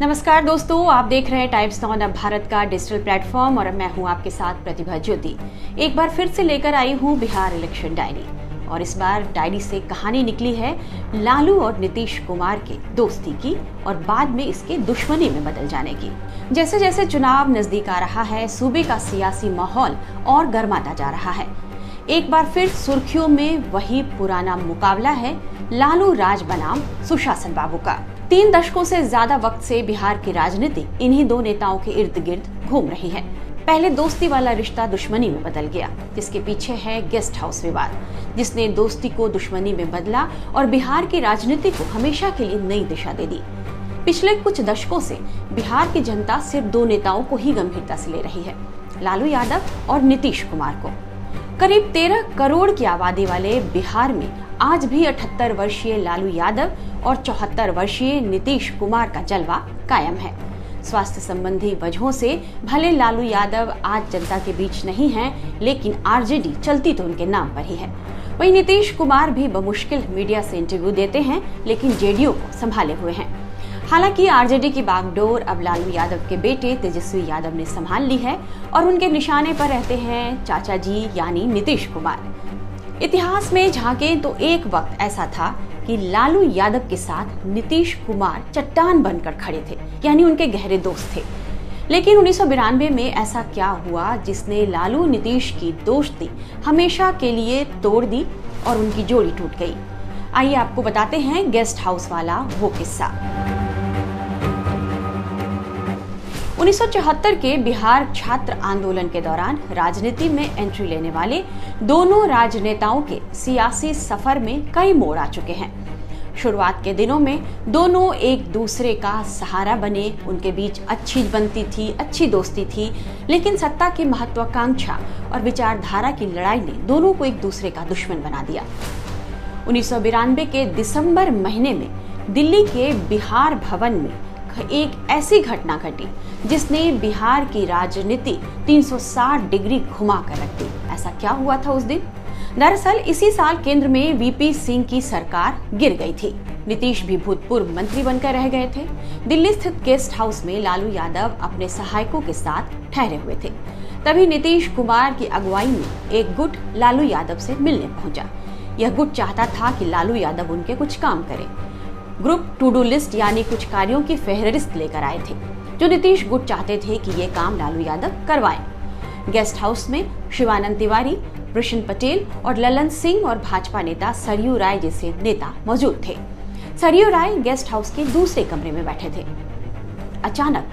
नमस्कार दोस्तों, आप देख रहे हैं टाइम्स नाउ नव भारत का डिजिटल प्लेटफॉर्म और मैं हूं आपके साथ प्रतिभा ज्योति। एक बार फिर से लेकर आई हूं बिहार इलेक्शन डायरी और इस बार डायरी से कहानी निकली है लालू और नीतीश कुमार के दोस्ती की और बाद में इसके दुश्मनी में बदल जाने की। जैसे जैसे चुनाव नजदीक आ रहा है, सूबे का सियासी माहौल और गर्माता जा रहा है। एक बार फिर सुर्खियों में वही पुराना मुकाबला है लालू राज बनाम सुशासन बाबू का। 3 दशकों से ज्यादा वक्त से बिहार की राजनीति इन्हीं दो नेताओं के इर्द गिर्द घूम रही है। पहले दोस्ती वाला रिश्ता दुश्मनी में बदल गया, जिसके पीछे है गेस्ट हाउस विवाद, जिसने दोस्ती को दुश्मनी में बदला और बिहार की राजनीति को हमेशा के लिए नई दिशा दे दी। पिछले कुछ दशकों से बिहार की जनता सिर्फ 2 नेताओं को ही गंभीरता से ले रही है, लालू यादव और नीतीश कुमार को। करीब 13 करोड़ की आबादी वाले बिहार में आज भी 78 वर्षीय लालू यादव और 74 वर्षीय नीतीश कुमार का जलवा कायम है। स्वास्थ्य संबंधी वजहों से भले लालू यादव आज जनता के बीच नहीं हैं, लेकिन आरजेडी चलती तो उनके नाम पर ही है। वहीं नीतीश कुमार भी बमुश्किल मीडिया से इंटरव्यू देते हैं, लेकिन जेडीयू को संभाले हुए हैं। हालांकि आरजेडी की बागडोर अब लालू यादव के बेटे तेजस्वी यादव ने संभाल ली है और उनके निशाने पर रहते हैं चाचा जी यानी नीतीश कुमार। इतिहास में झांकें तो एक वक्त ऐसा था कि लालू यादव के साथ नीतीश कुमार चट्टान बनकर खड़े थे, यानी उनके गहरे दोस्त थे। लेकिन 1992 में ऐसा क्या हुआ जिसने लालू नीतीश की दोस्ती हमेशा के लिए तोड़ दी और उनकी जोड़ी टूट गई। आइए आपको बताते हैं गेस्ट हाउस वाला वो किस्सा। 1974 के बिहार छात्र आंदोलन के दौरान राजनीति में एंट्री लेने वाले दोनों राजनेताओं के सियासी सफर में कई मोड़ आ चुके हैं। शुरुआत के दिनों में दोनों एक दूसरे का सहारा बने, उनके बीच अच्छी बनती थी, अच्छी दोस्ती थी, लेकिन सत्ता की महत्वाकांक्षा और विचारधारा की लड़ाई ने दोनों को एक दूसरे का दुश्मन बना दिया। 1992 के दिसंबर महीने में दिल्ली के बिहार भवन में एक ऐसी घटना घटी जिसने बिहार की राजनीति 360 डिग्री घुमा कर रख दी। ऐसा क्या हुआ था उस दिन? दरअसल इसी साल केंद्र में वीपी सिंह की सरकार गिर गई थी। नीतीश भी भूतपूर्व मंत्री बनकर रह गए थे। दिल्ली स्थित गेस्ट हाउस में लालू यादव अपने सहायकों के साथ ठहरे हुए थे। तभी नीतीश कुमार की अगुवाई में एक गुट लालू यादव से मिलने पहुंचा। यह गुट चाहता था कि लालू यादव उनके कुछ काम करे। ग्रुप टू डू लिस्ट यानी कुछ कार्यों की फेहरिस्त लेकर आए थे जो नीतीश गुट चाहते थे कि ये काम लालू यादव करवाएं। गेस्ट हाउस में शिवानंद तिवारी, प्रश्न पटेल और ललन सिंह और भाजपा नेता सरयू राय जैसे नेता मौजूद थे। सरयू राय गेस्ट हाउस के दूसरे कमरे में बैठे थे। अचानक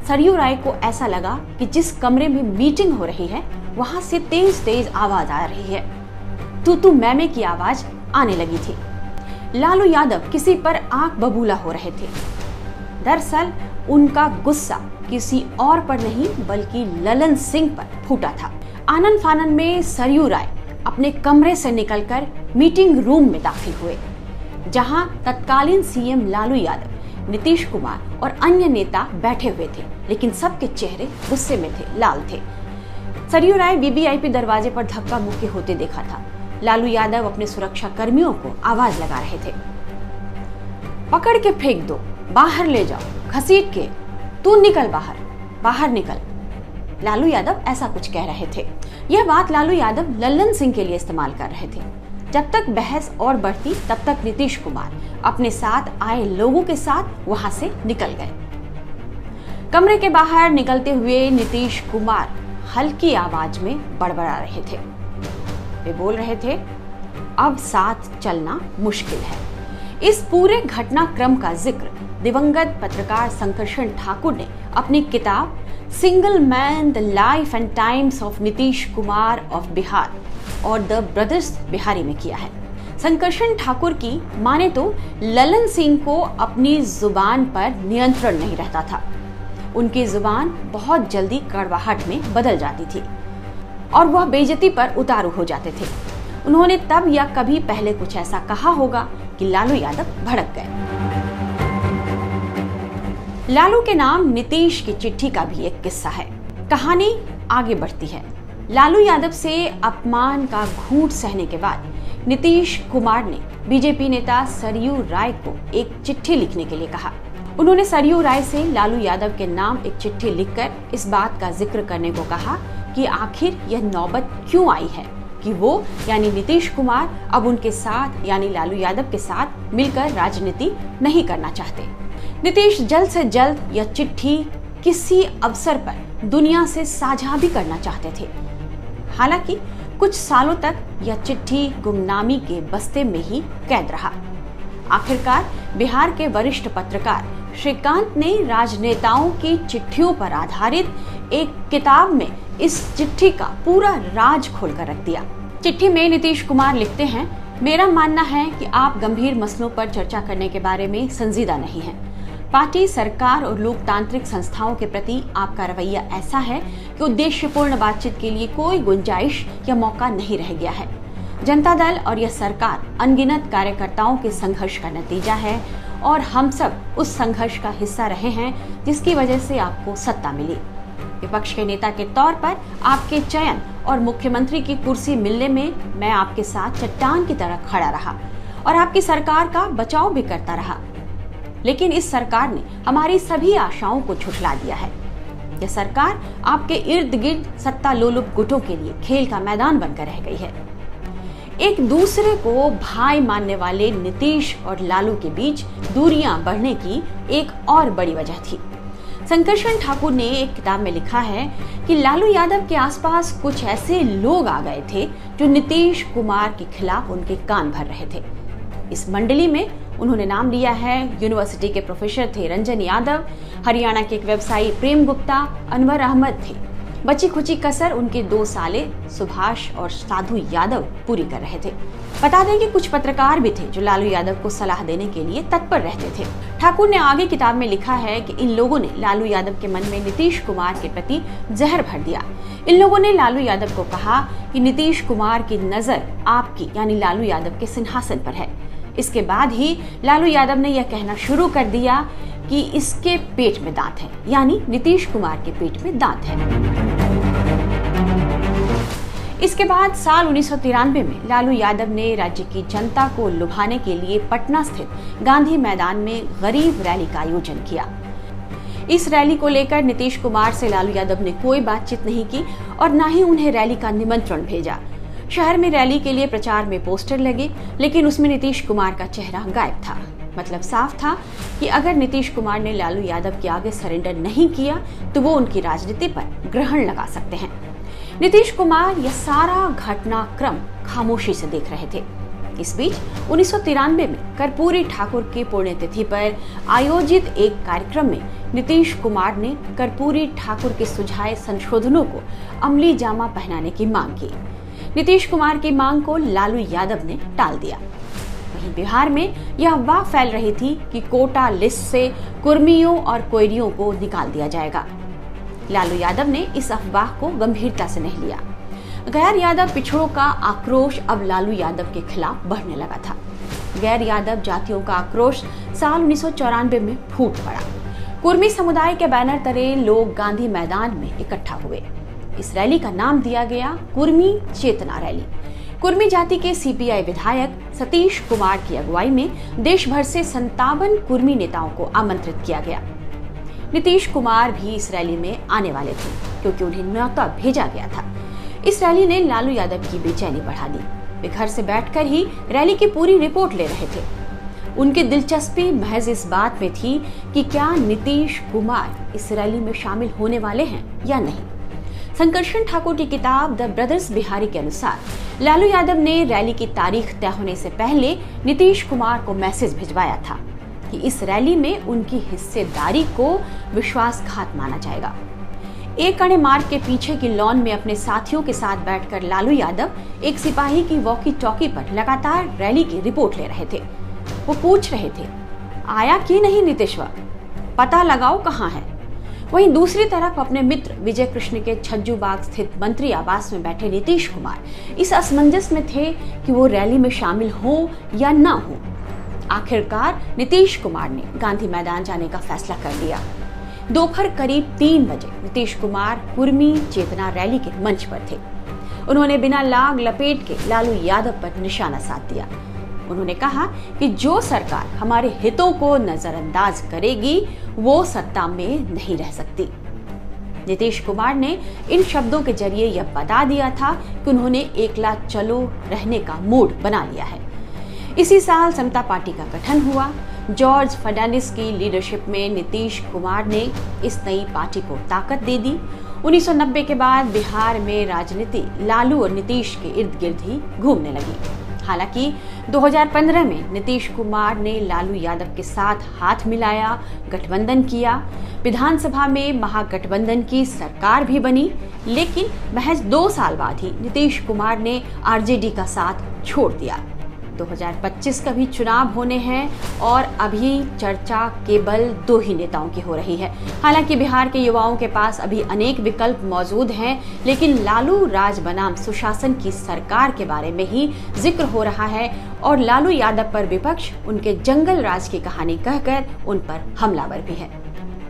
सरयू राय को ऐसा लगा कि जिस कमरे में मीटिंग हो रही है वहां से तेज तेज आवाज आ रही है। तू मैमे की आवाज आने लगी थी। लालू यादव किसी पर आंख बबूला हो रहे थे। दरअसल उनका गुस्सा किसी और पर नहीं बल्कि ललन सिंह पर फूटा था। आनन फानन में सरयू राय अपने कमरे से निकलकर मीटिंग रूम में दाखिल हुए, जहां तत्कालीन सीएम लालू यादव, नीतीश कुमार और अन्य नेता बैठे हुए थे, लेकिन सबके चेहरे गुस्से में थे, लाल थे। सरयू राय वीवीआईपी दरवाजे पर धक्का मुक्की होते देखा था। लालू यादव अपने सुरक्षा कर्मियों को आवाज लगा रहे थे, पकड़ के फेंक दो, बाहर ले जाओ, घसीट के, तू निकल बाहर, बाहर निकल। लालू यादव ऐसा कुछ कह रहे थे। यह बात लालू यादव ललन सिंह के लिए इस्तेमाल कर रहे थे। जब तक बहस और बढ़ती तब तक नीतीश कुमार अपने साथ आए लोगों के साथ वहां से निकल गए। कमरे के बाहर निकलते हुए नीतीश कुमार हल्की आवाज में बड़बड़ा रहे थे। वे बोल रहे थे, अब साथ चलना मुश्किल है। इस पूरे घटनाक्रम का जिक्र दिवंगत पत्रकार संकर्षण ठाकुर ने अपनी किताब single man the life and times of Nitish Kumar of Bihar और द ब्रदर्स बिहारी में किया है। संकर्षण ठाकुर की माने तो ललन सिंह को अपनी जुबान पर नियंत्रण नहीं रहता था। उनकी जुबान बहुत जल्दी कड़वाहट में बदल जाती थी और वह बेइज्जती पर उतारू हो जाते थे। उन्होंने तब या कभी पहले कुछ ऐसा कहा होगा कि लालू यादव भड़क गए। लालू के नाम नीतीश की चिट्ठी का भी एक किस्सा है। कहानी आगे बढ़ती है। लालू यादव से अपमान का घूंट सहने के बाद नीतीश कुमार ने बीजेपी नेता सरयू राय को एक चिट्ठी लिखने के लिए कहा। उन्होंने सरयू राय से लालू यादव के नाम एक चिट्ठी लिखकर इस बात का जिक्र करने को कहा कि आखिर यह नौबत क्यों आई है कि वो यानी नीतीश कुमार अब उनके साथ यानी लालू यादव के साथ मिलकर राजनीति नहीं करना चाहते। नीतीश जल्द से जल्द यह चिट्ठी किसी अवसर पर दुनिया से साझा भी करना चाहते थे। हालांकि कुछ सालों तक यह चिट्ठी गुमनामी के बस्ते में ही कैद रहा। आखिरकार बिहार के वरिष्ठ पत्रकार श्रीकांत ने राजनेताओं की चिट्ठियों पर आधारित एक किताब में इस चिट्ठी का पूरा राज खोलकर रख दिया। चिट्ठी में नीतीश कुमार लिखते हैं, मेरा मानना है कि आप गंभीर मसलों पर चर्चा करने के बारे में संजीदा नहीं हैं। पार्टी, सरकार और लोकतांत्रिक संस्थाओं के प्रति आपका रवैया ऐसा है कि उद्देश्यपूर्ण बातचीत के लिए कोई गुंजाइश या मौका नहीं रह गया है। जनता दल और यह सरकार अनगिनत कार्यकर्ताओं के संघर्ष का नतीजा है और हम सब उस संघर्ष का हिस्सा रहे हैं जिसकी वजह से आपको सत्ता मिली। विपक्ष के नेता के तौर पर आपके चयन और मुख्यमंत्री की कुर्सी मिलने में मैं आपके साथ चट्टान की तरह खड़ा रहा और आपकी सरकार का बचाव भी करता रहा। लेकिन इस सरकार ने हमारी सभी आशाओं को झुठला दिया है। यह सरकार आपके इर्द गिर्द सत्ता लोलुप गुटों के लिए खेल का मैदान बनकर रह गई है। एक दूसरे को भाई मानने वाले नीतीश और लालू के बीच दूरियां बढ़ने की एक और बड़ी वजह थी। संकर्षण ठाकुर ने एक किताब में लिखा है कि लालू यादव के आसपास कुछ ऐसे लोग आ गए थे जो नीतीश कुमार के खिलाफ उनके कान भर रहे थे। इस मंडली में उन्होंने नाम लिया है यूनिवर्सिटी के प्रोफेसर थे रंजन यादव, हरियाणा के एक व्यवसायी प्रेम गुप्ता, अनवर अहमद थे। बची खुची कसर उनके 2 साले सुभाष और साधु यादव पूरी कर रहे थे। बता दें कि कुछ पत्रकार भी थे जो लालू यादव को सलाह देने के लिए तत्पर रहते थे। ठाकुर ने आगे किताब में लिखा है कि इन लोगों ने लालू यादव के मन में नीतीश कुमार के प्रति जहर भर दिया। इन लोगों ने लालू यादव को कहा कि नीतीश कुमार की नजर आपकी यानी लालू यादव के सिंहासन पर है। इसके बाद ही लालू यादव ने यह कहना शुरू कर दिया कि इसके पेट में दांत है, यानी नीतीश कुमार के पेट में दांत है। इसके बाद साल 1993 में लालू यादव ने राज्य की जनता को लुभाने के लिए पटना स्थित गांधी मैदान में गरीब रैली का आयोजन किया। इस रैली को लेकर नीतीश कुमार से लालू यादव ने कोई बातचीत नहीं की और न ही उन्हें रैली का निमंत्रण भेजा। शहर में रैली के लिए प्रचार में पोस्टर लगे, लेकिन उसमें नीतीश कुमार का चेहरा गायब था। मतलब साफ था कि अगर नीतीश कुमार ने लालू यादव के आगे सरेंडर नहीं किया तो वो उनकी राजनीति पर ग्रहण लगा सकते हैं। नीतीश कुमार यह सारा घटनाक्रम खामोशी से देख रहे थे। इस बीच 1993 में कर्पूरी ठाकुर की पुण्यतिथि पर आयोजित एक कार्यक्रम में नीतीश कुमार ने कर्पूरी ठाकुर के सुझाए संशोधनों को अमली जामा पहनाने की मांग की। नीतीश कुमार की मांग को लालू यादव ने टाल दिया। वहीं बिहार में यह अफवाह फैल रही थी कि कोटा लिस्ट से कुर्मियों और कोयरियों को निकाल दिया जाएगा। लालू यादव ने इस अफवाह को गंभीरता से नहीं लिया। गैर यादव पिछड़ों का आक्रोश अब लालू यादव के खिलाफ बढ़ने लगा था। गैर यादव जातियों का आक्रोश साल 1994 में फूट पड़ा। कुर्मी समुदाय के बैनर तले लोग गांधी मैदान में इकट्ठा हुए। इस रैली का नाम दिया गया कुर्मी चेतना रैली। कुर्मी जाति के सीपीआई विधायक सतीश कुमार की अगुवाई में देश भर से 57 कुर्मी नेताओं को आमंत्रित किया गया। नीतीश कुमार भी इस रैली में आने वाले थे क्योंकि उन्हें न्योता भेजा गया था। इस रैली ने लालू यादव की बेचैनी बढ़ा दी। वे घर से बैठकर ही रैली की पूरी रिपोर्ट ले रहे थे। उनकी दिलचस्पी महज इस बात में थी कि क्या नीतीश कुमार इस रैली में शामिल होने वाले हैं या नहीं। संकर्षण ठाकुर की किताब द ब्रदर्स बिहारी के अनुसार लालू यादव ने रैली की तारीख तय होने से पहले नीतीश कुमार को मैसेज भिजवाया था कि इस रैली में उनकी हिस्सेदारी को विश्वासघात माना जाएगा। एक अणे मार्ग के पीछे की लॉन में अपने साथियों के साथ बैठकर लालू यादव एक सिपाही की वॉकी टॉकी पर लगातार रैली की रिपोर्ट ले रहे थे। वो पूछ रहे थे, आया कि नहीं नीतीश्वर, पता लगाओ कहाँ है। वहीं दूसरी तरफ अपने मित्र विजय कृष्ण के छज्जू बाग स्थित मंत्री आवास में बैठे नीतीश कुमार इस असमंजस में थे कि वो रैली में शामिल हो या ना हो। आखिरकार नीतीश कुमार ने गांधी मैदान जाने का फैसला कर लिया। दोपहर करीब 3 बजे नीतीश कुमार कुर्मी चेतना रैली के मंच पर थे। उन्होंने बिना लाग लपेट के लालू यादव पर निशाना साध दिया। उन्होंने कहा कि जो सरकार हमारे हितों को नजरअंदाज करेगी वो सत्ता में नहीं रह सकती। नीतीश कुमार ने इन शब्दों के जरिए यह बता दिया था कि उन्होंने एकला चलो रहने का मूड बना लिया है। इसी साल समता पार्टी का गठन हुआ। जॉर्ज फर्नांडिस की लीडरशिप में नीतीश कुमार ने इस नई पार्टी को ताकत दे दी। 1990 के बाद बिहार में राजनीति लालू और नीतीश के इर्द गिर्द ही घूमने लगी। हालांकि 2015 में नीतीश कुमार ने लालू यादव के साथ हाथ मिलाया, गठबंधन किया। विधानसभा में महागठबंधन की सरकार भी बनी, लेकिन महज 2 साल बाद ही नीतीश कुमार ने आरजेडी का साथ छोड़ दिया। 2025 का भी चुनाव होने हैं और अभी चर्चा केवल 2 ही नेताओं की हो रही है। हालांकि बिहार के युवाओं के पास अभी अनेक विकल्प मौजूद हैं, लेकिन लालू राज बनाम सुशासन की सरकार के बारे में ही जिक्र हो रहा है और लालू यादव पर विपक्ष उनके जंगल राज की कहानी कहकर उन पर हमलावर भी है।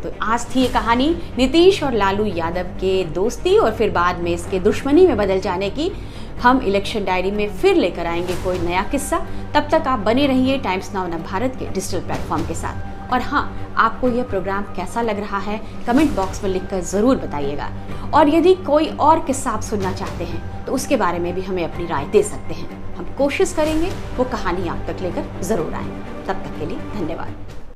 तो आज थी ये कहानी नीतीश और लालू यादव के दोस्ती और फिर बाद में इसके दुश्मनी में बदल जाने की। हम इलेक्शन डायरी में फिर लेकर आएंगे कोई नया किस्सा। तब तक आप बने रहिए टाइम्स नाउ भारत के डिजिटल प्लेटफॉर्म के साथ। और हाँ, आपको यह प्रोग्राम कैसा लग रहा है कमेंट बॉक्स में लिखकर जरूर बताइएगा। और यदि कोई और किस्सा आप सुनना चाहते हैं तो उसके बारे में भी हमें अपनी राय दे सकते हैं। हम कोशिश करेंगे वो कहानी आप तक लेकर जरूर आए। तब तक के लिए धन्यवाद।